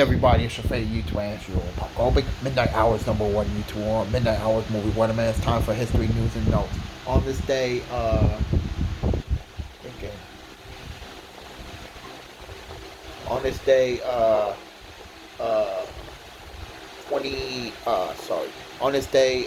everybody, it's your favorite YouTuber, Andrew Pop Goldberg. Midnight Hours #1 YouTube on Midnight Hours Movie Weatherman. It's time for history, news, and notes. On this day, thinking. On this day, uh, 20, On this day,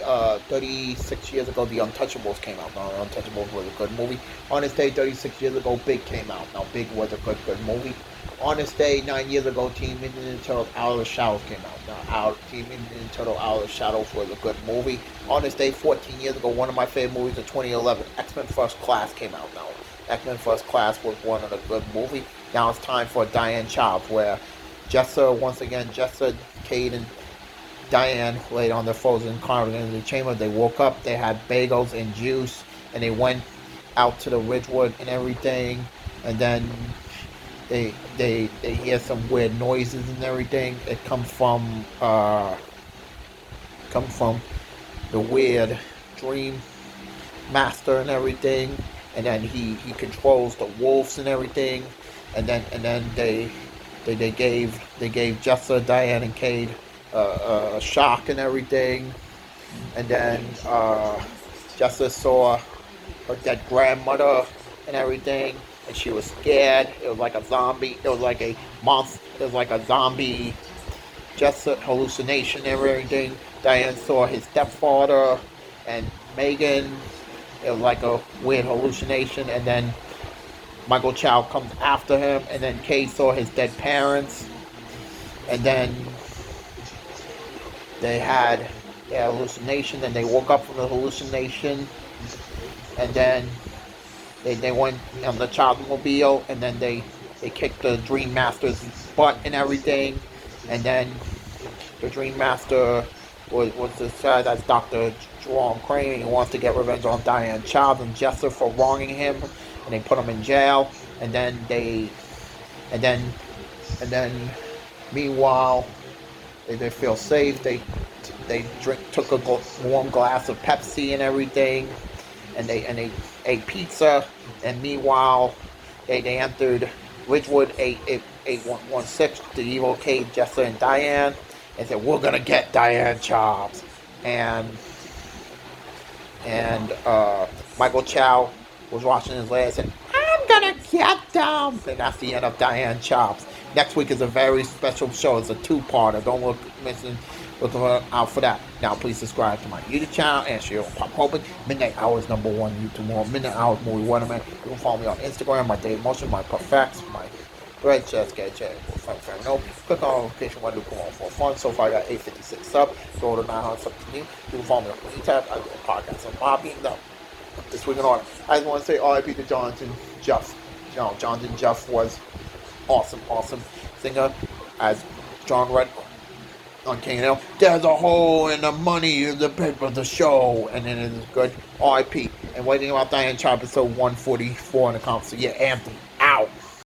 36 years ago, The Untouchables came out. Now, The Untouchables was a good movie. On this day, 36 years ago, Big came out. Now, Big was a good movie. On this day, 9 years ago, Teen Mutant Ninja Turtles Out of the Shadows came out. Now, Teen Mutant Ninja Turtles Out of the Shadows was a good movie. On this day, 14 years ago, one of my favorite movies of 2011, X-Men First Class came out. Now, X-Men First Class was one of the good movies. Now it's time for Diane chobs, where Jessa, Cade, and Diane laid on their frozen carving in the chamber. They woke up, they had bagels and juice, and they went out to the Ridgewood and everything, and then they hear some weird noises and everything. It comes from the weird dream master and everything, and then he controls the wolves and everything, and then they gave Jessa, Diane, and Cade a shock and everything, and then Jessa saw her dead grandmother and everything, and she was scared. It was like a zombie. It was like a monster. It was like a zombie Jessa hallucination and everything. Diane saw his stepfather and Megan. It was like a weird hallucination, and then Michael Chow comes after him, and then Cade saw his dead parents, and then they had their hallucination, and they woke up from the hallucination, and then they went on the Childmobile, and then they kicked the Dream Master's butt and everything, and then the Dream Master was described as Dr. Jerome Crane, and he wants to get revenge on Diane Chobs and Jessa for wronging him, and they put him in jail, and then meanwhile, they feel safe. They took a warm glass of Pepsi and everything, and they ate pizza. And meanwhile, they entered Ridgewood 8116, the evil Cade, Jessa, and Diane, and said, "We're gonna get Diane Chobs." And Michael Chow was watching his legs and said, "I'm gonna get them." And that's the end of Diane Chobs. Next week is a very special show. It's a two-parter. Don't look out for that. Now, please subscribe to my YouTube channel and share on Pop Goldberg. Midnight Hours #1 YouTube on Midnight Hours Movie Weatherman. You can follow me on Instagram, my Daily Motion, my Perfects, my Red Chest, Get Chat, click on notification when I do come on for fun. So far, I got 856 subs. Go to 900 subs to me. You can follow me on tab. I do a podcast on Bobby. No, this week in order. I just want to say RIP to Jonthan, Jiff. You know, Jonthan Jiff was awesome singer, as John read on K&L. There's a hole in the money in the paper of the show, and then it's good. RIP. And waiting about Diane Chobs, episode 144 in the comments. So yeah, Anthony out.